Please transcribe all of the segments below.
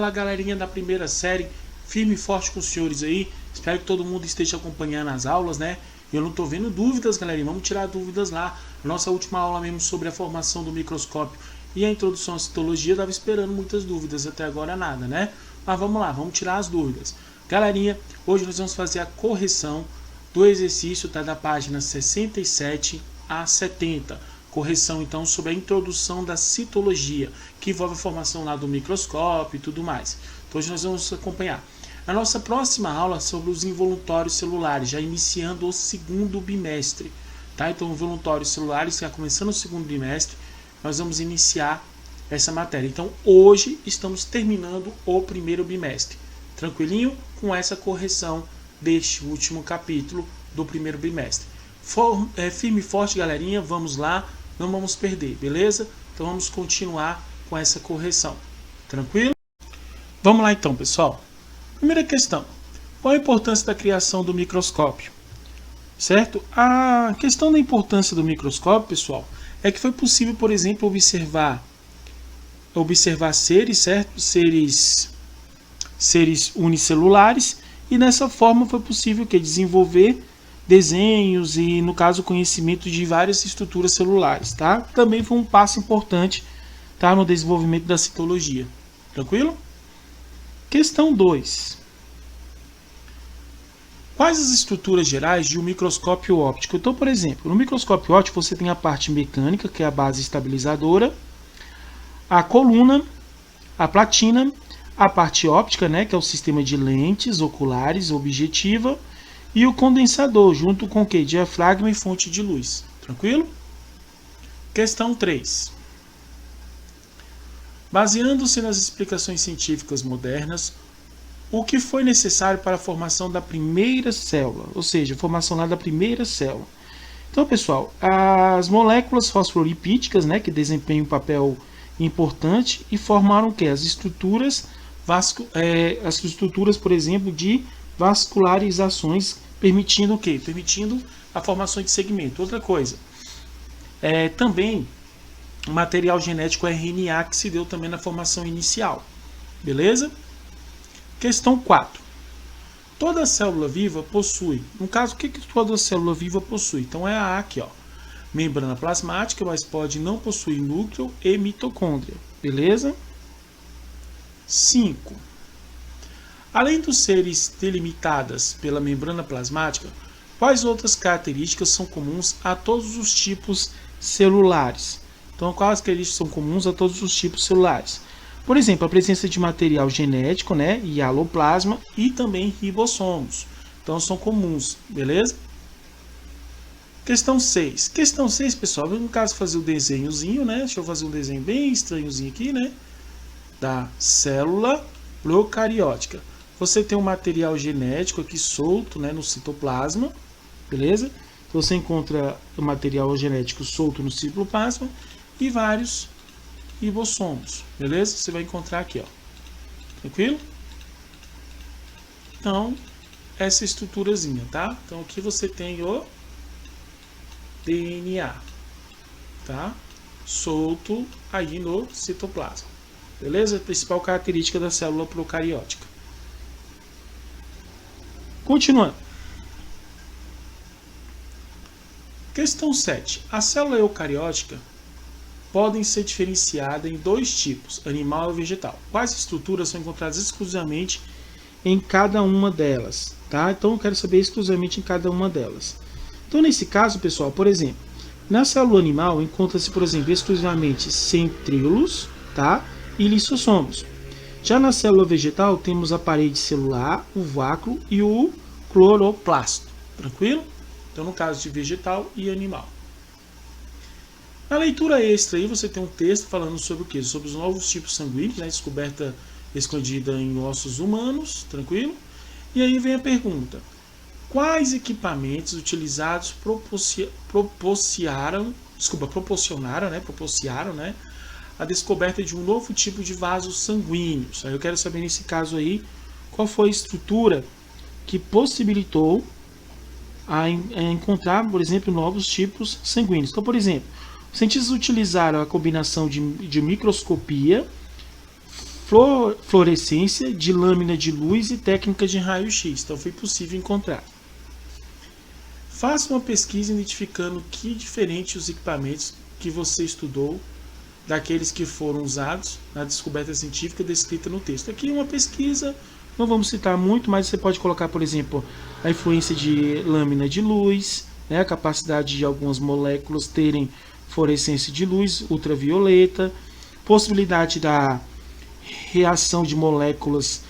Fala galerinha da primeira série, firme e forte com os senhores aí. Espero que todo mundo esteja acompanhando as aulas, né? Eu não tô vendo dúvidas, galerinha, vamos tirar dúvidas lá. Nossa última aula mesmo sobre a formação do microscópio e a introdução à citologia, eu tava esperando muitas dúvidas, até agora nada, né? Mas vamos lá, vamos tirar as dúvidas. Galerinha, hoje nós vamos fazer a correção do exercício, tá? Da página 67 a 70. Correção então sobre a introdução da citologia, que envolve a formação lá do microscópio e tudo mais. Então hoje nós vamos acompanhar. A nossa próxima aula é sobre os involutórios celulares, já iniciando o segundo bimestre. Tá? Então, involutórios celulares, já começando o segundo bimestre, nós vamos iniciar essa matéria. Então, hoje estamos terminando o primeiro bimestre. Tranquilinho? Com essa correção deste último capítulo do primeiro bimestre. Firme e forte, galerinha, vamos lá, não vamos perder, beleza? Então, vamos continuar com essa correção. Tranquilo? Vamos lá então, pessoal. Primeira questão. Qual a importância da criação do microscópio? Certo? A questão da importância do microscópio, pessoal, é que foi possível, por exemplo, observar seres, certo? Seres unicelulares, e dessa forma foi possível desenvolver desenhos e, no caso, conhecimento de várias estruturas celulares, tá? Também foi um passo importante, tá, no desenvolvimento da citologia. Tranquilo? Questão 2. Quais as estruturas gerais de um microscópio óptico? Então, por exemplo, no microscópio óptico você tem a parte mecânica, que é a base estabilizadora, a coluna, a platina, a parte óptica, né, que é o sistema de lentes oculares, objetiva, e o condensador, junto com o que? Diafragma e fonte de luz. Tranquilo? Questão 3. Baseando-se nas explicações científicas modernas, o que foi necessário para a formação da primeira célula? Ou seja, a formação lá da primeira célula. Então, pessoal, as moléculas fosfolipídicas, né, que desempenham um papel importante e formaram o que? As estruturas, por exemplo, de vascularizações, permitindo o quê? Permitindo a formação de segmento. Outra coisa, também o material genético RNA que se deu também na formação inicial. Beleza? Questão 4. Toda célula viva possui, no caso, o que toda célula viva possui? Então é a aqui, ó, membrana plasmática, mas pode não possuir núcleo e mitocôndria. Beleza? 5. Além dos seres delimitadas pela membrana plasmática, quais outras características são comuns a todos os tipos celulares? Então, quais características são comuns a todos os tipos celulares? Por exemplo, a presença de material genético, né, e aloplasma, e também ribossomos. Então, são comuns, beleza? Questão 6. Questão 6, pessoal, no caso fazer o desenhozinho, né? Deixa eu fazer um desenho bem estranhozinho aqui, né? Da célula procariótica. Você tem um material genético aqui solto, né, no citoplasma, beleza? Então, você encontra o material genético solto no citoplasma e vários ribossomos, beleza? Você vai encontrar aqui, ó. Tranquilo? Então, essa estruturazinha, tá? Então, aqui você tem o DNA, tá? Solto aí no citoplasma, beleza? Principal característica da célula procariótica. Continuando. Questão 7. A célula eucariótica podem ser diferenciadas em dois tipos, animal e vegetal. Quais estruturas são encontradas exclusivamente em cada uma delas? Tá? Então eu quero saber exclusivamente em cada uma delas. Então nesse caso, pessoal, por exemplo, na célula animal encontra-se, por exemplo, exclusivamente centríolos, tá? E lissossomos. Já na célula vegetal temos a parede celular, o vácuo e o cloroplasto. Tranquilo? Então no caso de vegetal e animal. Na leitura extra aí você tem um texto falando sobre o quê? Sobre os novos tipos sanguíneos, né? Descoberta escondida em ossos humanos, tranquilo? E aí vem a pergunta: quais equipamentos utilizados proporcionaram, né, a descoberta de um novo tipo de vasos sanguíneos? Aí eu quero saber nesse caso aí qual foi a estrutura que possibilitou a encontrar, por exemplo, novos tipos sanguíneos. Então, por exemplo, os cientistas utilizaram a combinação de microscopia, fluorescência, de lâmina de luz e técnica de raio-x. Então foi possível encontrar. Faça uma pesquisa identificando que diferentes os equipamentos que você estudou daqueles que foram usados na descoberta científica descrita no texto. Aqui uma pesquisa, não vamos citar muito, mas você pode colocar, por exemplo, a influência de lâmina de luz, né, a capacidade de algumas moléculas terem fluorescência de luz ultravioleta, possibilidade da reação de moléculas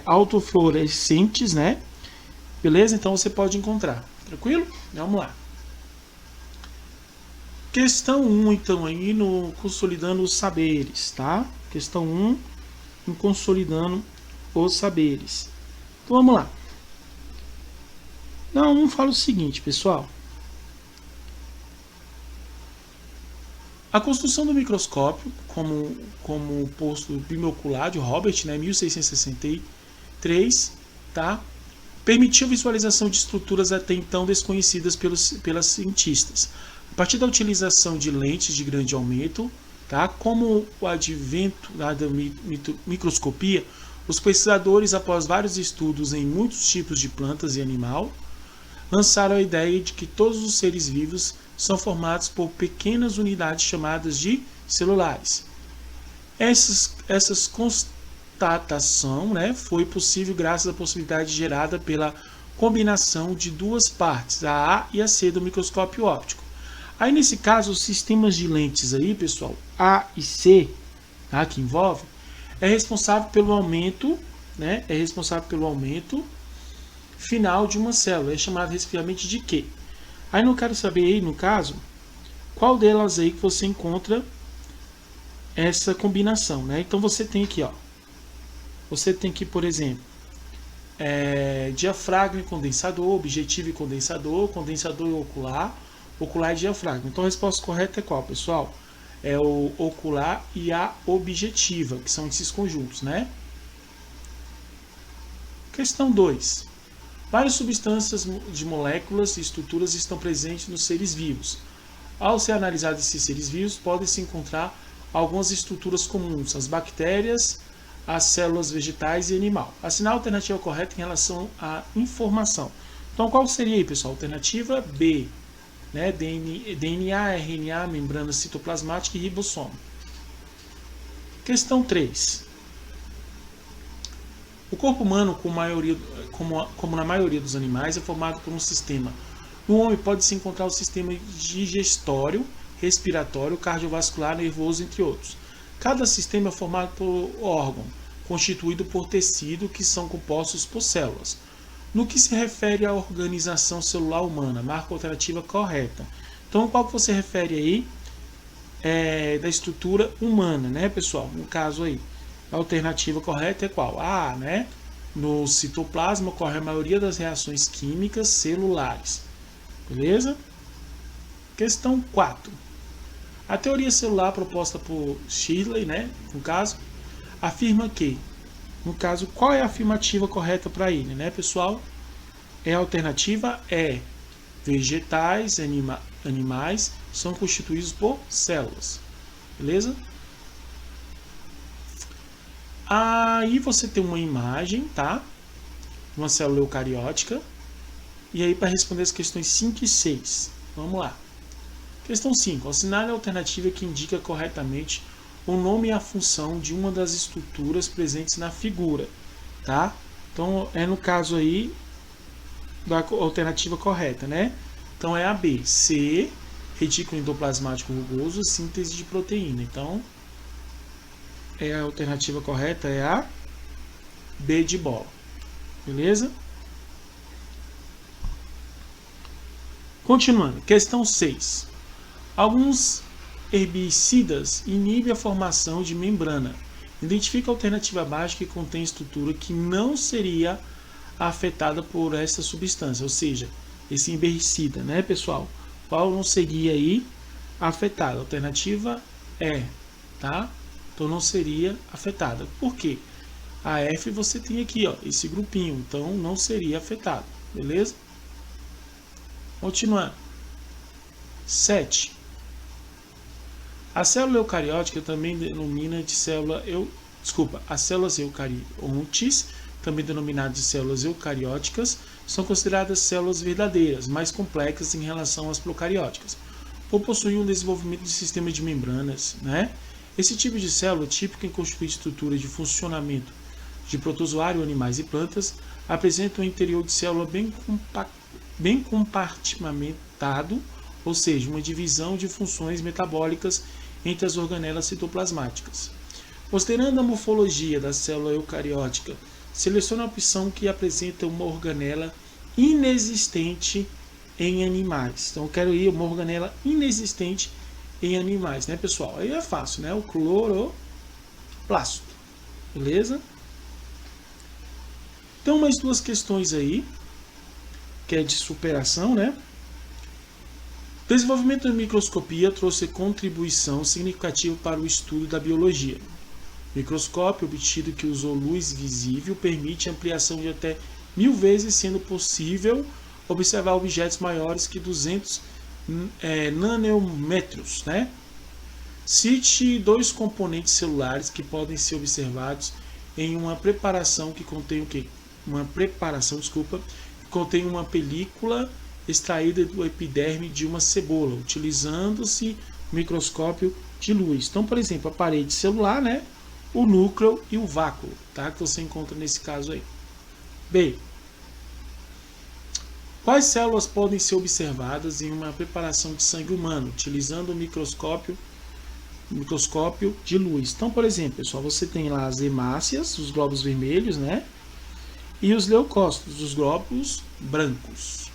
autofluorescentes, né? Beleza? Então você pode encontrar. Tranquilo? Vamos lá. Questão 1, então, aí no Consolidando os Saberes, tá? Questão 1, no Consolidando os Saberes. Então vamos lá. Na 1 fala o seguinte, pessoal. A construção do microscópio, como posto binocular de Robert, né, 1663, tá? Permitiu a visualização de estruturas até então desconhecidas pelas cientistas. A partir da utilização de lentes de grande aumento, tá? Como o advento da microscopia, os pesquisadores, após vários estudos em muitos tipos de plantas e animal, lançaram a ideia de que todos os seres vivos são formados por pequenas unidades chamadas de celulares. Essas constatação, né, foi possível graças à possibilidade gerada pela combinação de duas partes, a A e a C do microscópio óptico. Aí nesse caso, os sistemas de lentes aí, pessoal, A e C, tá, que envolve, é responsável pelo aumento final de uma célula, é chamado respectivamente de Q. Aí não quero saber aí, no caso, qual delas aí que você encontra essa combinação, né? Então você tem aqui, ó, você tem aqui, por exemplo, diafragma e condensador, objetivo e condensador, condensador e ocular, ocular e diafragma. Então a resposta correta é qual, pessoal? É o ocular e a objetiva, que são esses conjuntos, né? Questão 2. Várias substâncias de moléculas e estruturas estão presentes nos seres vivos. Ao ser analisados esses seres vivos, podem-se encontrar algumas estruturas comuns, as bactérias, as células vegetais e animal. Assinar a alternativa correta em relação à informação. Então, qual seria aí, pessoal? Alternativa B, né? DNA, RNA, membrana citoplasmática e ribossomo. Questão 3. O corpo humano, como na maioria dos animais, é formado por um sistema. No homem pode-se encontrar o sistema digestório, respiratório, cardiovascular, nervoso, entre outros. Cada sistema é formado por órgão, constituído por tecido, que são compostos por células. No que se refere à organização celular humana, marca a alternativa correta. Então, qual que você refere aí? Da estrutura humana, né, pessoal? No caso aí, a alternativa correta é qual? A, né? No citoplasma ocorre a maioria das reações químicas celulares. Beleza? Questão 4. A teoria celular proposta por Shirley, né, no caso, afirma que, no caso, qual é a afirmativa correta para ele, né, pessoal? A alternativa é vegetais, animais são constituídos por células. Beleza? Aí você tem uma imagem, tá? Uma célula eucariótica. E aí, para responder as questões 5 e 6, vamos lá. Questão 5. Assinale a alternativa que indica corretamente o nome e a função de uma das estruturas presentes na figura, tá? Então, é no caso aí da alternativa correta, né? Então, é a B. C, retículo endoplasmático rugoso, síntese de proteína. Então, a alternativa correta é a B de bola. Beleza? Continuando. Questão 6. Alguns herbicidas inibem a formação de membrana. Identifica a alternativa abaixo que contém estrutura que não seria afetada por essa substância, ou seja, esse herbicida, né, pessoal? Qual não seria aí afetada? A alternativa é, tá? Então não seria afetada. Por quê? A F você tem aqui, ó, esse grupinho, então não seria afetado, beleza? Continuando. 7. A célula eucariótica também denomina de as células eucariontes, também denominadas de células eucarióticas, são consideradas células verdadeiras, mais complexas em relação às procarióticas, por possuir um desenvolvimento de sistema de membranas, né? Esse tipo de célula, típica em constituir estrutura de funcionamento de protozoário, animais e plantas, apresenta um interior de célula bem compartimentado, ou seja, uma divisão de funções metabólicas entre as organelas citoplasmáticas. Considerando a morfologia da célula eucariótica, selecione a opção que apresenta uma organela inexistente em animais. Então, eu quero ir uma organela inexistente em animais, né, pessoal? Aí é fácil, né? O cloroplasto, beleza? Então, mais duas questões aí, que é de superação, né? O desenvolvimento da microscopia trouxe contribuição significativa para o estudo da biologia. O microscópio obtido que usou luz visível permite ampliação de até 1000 vezes, sendo possível observar objetos maiores que 200 nanômetros, né? Cite 2 componentes celulares que podem ser observados em uma preparação que contém o quê? Que contém uma película extraída do epiderme de uma cebola, utilizando-se o microscópio de luz. Então, por exemplo, a parede celular, né? O núcleo e o vácuo, tá? Que você encontra nesse caso aí. B. Quais células podem ser observadas em uma preparação de sangue humano, utilizando o microscópio de luz? Então, por exemplo, pessoal, você tem lá as hemácias, os glóbulos vermelhos, né? E os leucócitos, os glóbulos brancos.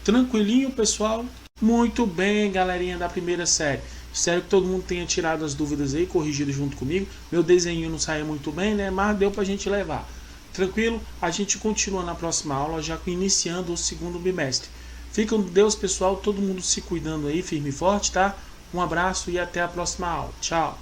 Tranquilinho, pessoal? Muito bem, galerinha da primeira série. Espero que todo mundo tenha tirado as dúvidas aí, corrigido junto comigo. Meu desenho não saiu muito bem, né? Mas deu pra gente levar. Tranquilo? A gente continua na próxima aula, já iniciando o segundo bimestre. Fiquem com Deus, pessoal. Todo mundo se cuidando aí, firme e forte, tá? Um abraço e até a próxima aula. Tchau!